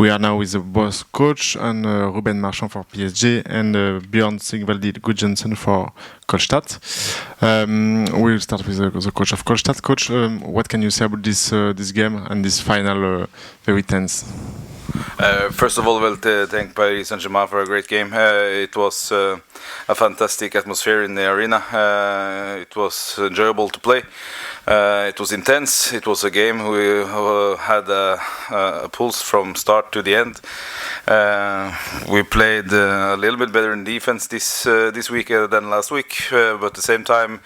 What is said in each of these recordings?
We are now with the boss coach and Ruben Marchand for PSG and Björn Sigvaldi Gudjonsen for Kolstad. We'll start with the coach of Kolstad. Coach, what can you say about this game and this final very tense? First of all, we'll thank Paris Saint-Germain for a great game. It was a fantastic atmosphere in the arena. It was enjoyable to play. It was intense. It was a game we had a pulse from start to the end. We played a little bit better in defense this week than last week, but at the same time,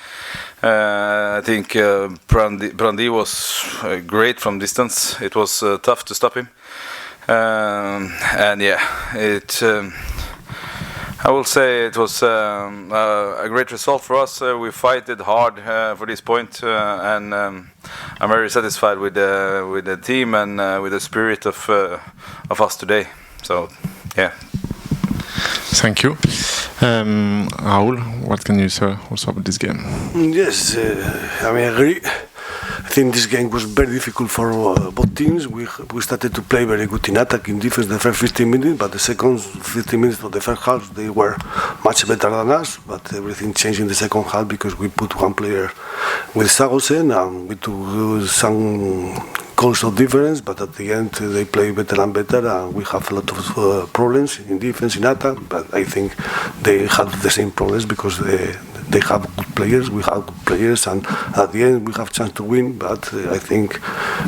I think Brandi was great from distance. It was tough to stop him. And yeah, I will say it was a great result for us. We fight it hard for this point, and I'm very satisfied with the team and with the spirit of us today. So, yeah. Thank you. Raoul, what can you say also about this game? Yes, I agree. I think this game was very difficult for both teams. We started to play very good in attack, in defense the first 15 minutes, but the second 15 minutes of the first half they were much better than us. But everything changed in the second half because we put one player with Sagosen and we took some goals of difference. But at the end they play better and better, and we have a lot of problems in defense, in attack. But I think they have the same problems because they have good players, we have good players, and at the end we have chance to win, but I think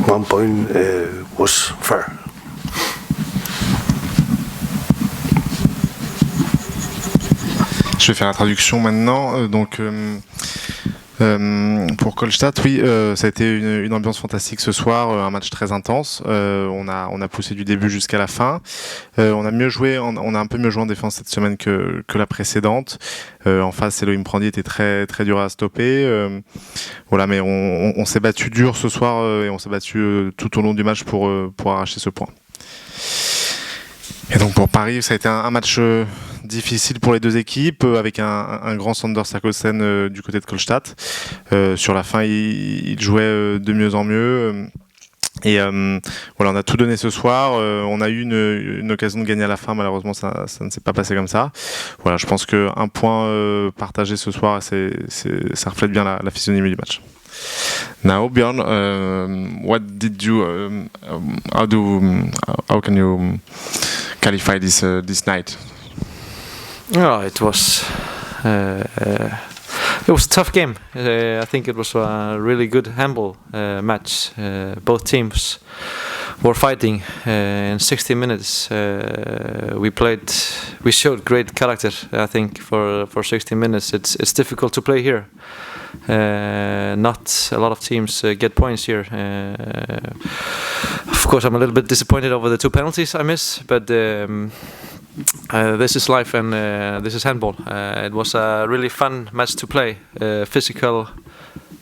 1 point was fair. Je vais faire la traduction maintenant. Pour Kolstad, oui, ça a été une ambiance fantastique ce soir, un match très intense. On a poussé du début jusqu'à la fin. On a un peu mieux joué en défense cette semaine que la précédente. En face, Elohim Prandi était très très dur à stopper. Voilà, mais on s'est battu dur ce soir et on s'est battu tout au long du match pour arracher ce point. Et donc pour Paris, ça a été un match difficile pour les deux équipes, avec un grand Sander Sagosen du côté de Kolstad. Sur la fin, il jouait de mieux en mieux. Et voilà, on a tout donné ce soir. On a eu une occasion de gagner à la fin. Malheureusement, ça ne s'est pas passé comme ça. Voilà, je pense qu'un point partagé ce soir, ça reflète bien la physionomie du match. Now, Björn, what did you? How can you qualify this night? Oh, it was a tough game. I think it was a really good handball match. Both teams were fighting in 60 minutes. We showed great character. I think for 60 minutes, it's difficult to play here. Not a lot of teams get points here. Of course, I'm a little bit disappointed over the 2 penalties I missed, but this is life and this is handball. It was a really fun match to play, physical,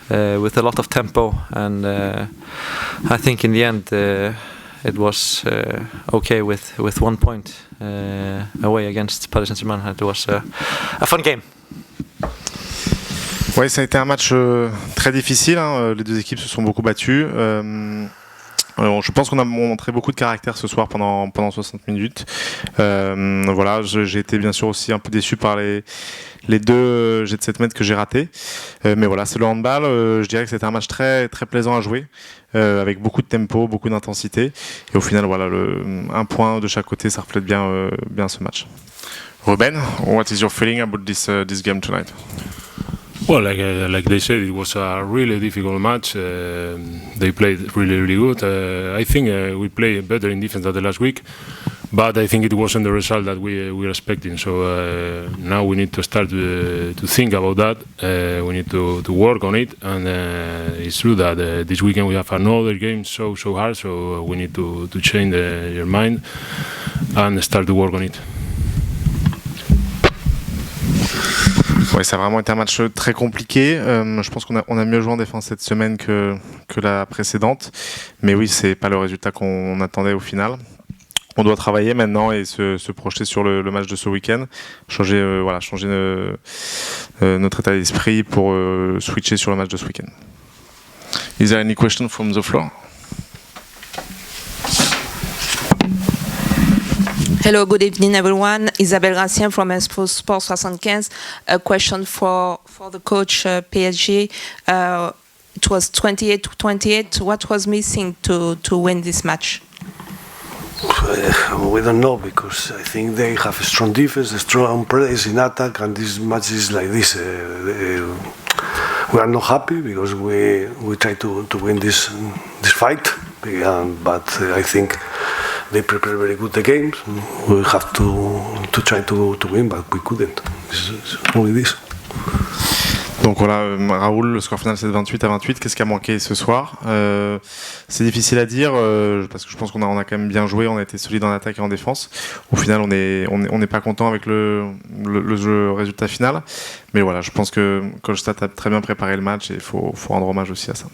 with a lot of tempo, and I think in the end it was okay with 1 point away against Paris Saint-Germain. It was a fun game. Oui, ça a été un match très difficile. Les deux équipes se sont beaucoup battues. Je pense qu'on a montré beaucoup de caractère ce soir pendant 60 minutes. Voilà, j'ai été bien sûr aussi un peu déçu par les deux jets de 7 mètres que j'ai ratés. Mais voilà, c'est le handball. Je dirais que c'était un match très, très plaisant à jouer, avec beaucoup de tempo, beaucoup d'intensité. Et au final, voilà, un point de chaque côté, ça reflète bien ce match. Ruben, what is your feeling about this game tonight? Well, like they said, it was a really difficult match. They played really good. I think we played better in defense than the last week, but I think it wasn't the result that we were expecting. So now we need to start to think about that. We need to work on it, and it's true that this weekend we have another game so hard. So we need to change your mind and start to work on it. Ouais, ça a vraiment été un match très compliqué. Je pense qu'on a mieux joué en défense cette semaine que la précédente. Mais oui, c'est pas le résultat qu'on attendait au final. On doit travailler maintenant et se projeter sur le match de ce week-end. Changer notre état d'esprit pour switcher sur le match de ce week-end. Is there any question from the floor? Hello, good evening, everyone. Isabelle Racien from Sport 75. A question for the coach PSG. It was 28-28. What was missing to win this match? We don't know, because I think they have a strong defense, a strong press in attack, and this match is like this. We are not happy because we try to win this fight, but I think they prepare very good the games. We have to try to win, but we couldn't. It's only this. Donc voilà, Raoul, le score final c'est de 28-28. Qu'est-ce qui a manqué ce soir? C'est difficile à dire parce que je pense qu'on a quand même bien joué, on a été solide en attaque et en défense. Au final, on n'est pas content avec le résultat final. Mais voilà, je pense que Kohlstadt a très bien préparé le match et il faut rendre hommage aussi à ça.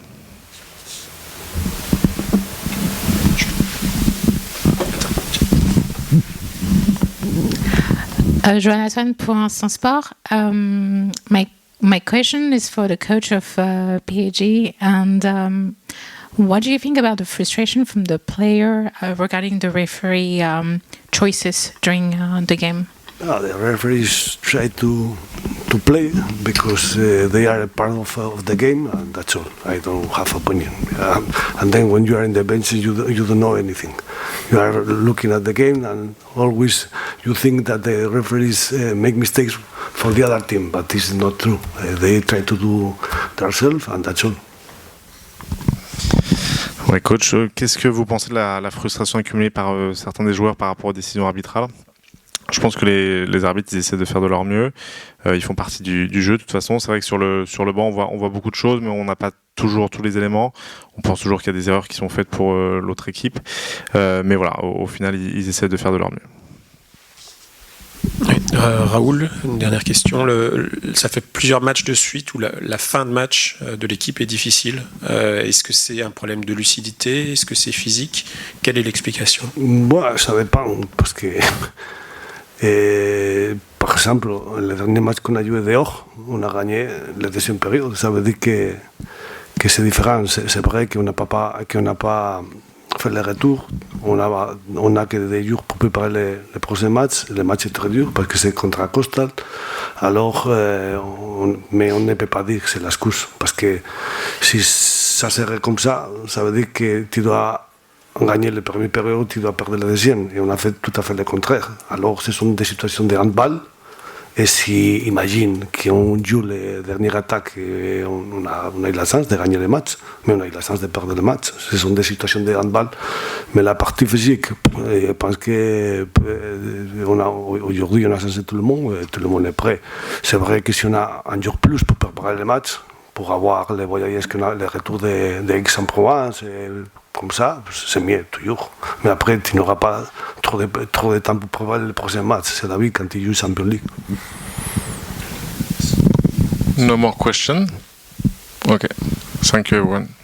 Jonathan pour Instant Sport. My question is for the coach of PSG, and what do you think about the frustration from the player regarding the referee choices during the game? The referees try to play because they are a part of the game, and that's all. I don't have opinion. And then when you are in the bench, you don't know anything. You are looking at the game, and always you think that the referees make mistakes for the other team, but this is not true. They try to do themselves, and that's all. Ouais, coach, qu'est-ce que vous pensez de la frustration accumulée par certains des joueurs par rapport aux décisions arbitrales? Je pense que les arbitres ils essaient de faire de leur mieux. Ils font partie du jeu de toute façon. C'est vrai que sur le banc on voit beaucoup de choses, mais on n'a pas toujours tous les éléments. On pense toujours qu'il y a des erreurs qui sont faites pour l'autre équipe. Mais voilà, au final ils essaient de faire de leur mieux. Oui. Raoul, une dernière question. Ça fait plusieurs matchs de suite où la fin de match de l'équipe est difficile. Est-ce que c'est un problème de lucidité? Est-ce que c'est physique? Quelle est l'explication? Moi, ça dépend, parce que par exemple, le dernier match qu'on a joué dehors, on a gagné la deuxième période. Ça veut dire que c'est différent. C'est vrai qu'on n'a pas fait le retour. On a que des jours pour préparer les prochains matchs. Le match est très dur parce que c'est contre Coastal. Alors, mais on ne peut pas dire que c'est l'excuse. Parce que si ça serait comme ça, ça veut dire que tu dois gagner la première période, tu dois perdre la deuxième. Et on a fait tout à fait le contraire. Alors, ce sont des situations de handball. Et si, imagine qu'on joue les dernières attaques et on a eu la chance de gagner le match, mais on a eu la chance de perdre le match. Ce sont des situations de handball. Mais la partie physique, je pense qu'aujourd'hui, on a censé tout le monde est prêt. C'est vrai que si on a un jour plus pour préparer le match, pour avoir les voyages qu'on a, les retours de Aix-en-Provence, comme ça, c'est mieux toujours. Mais après, tu n'auras pas trop de temps pour préparer le prochain match. C'est la vie quand tu joues Champions League. No more question. Okay. Thank you everyone.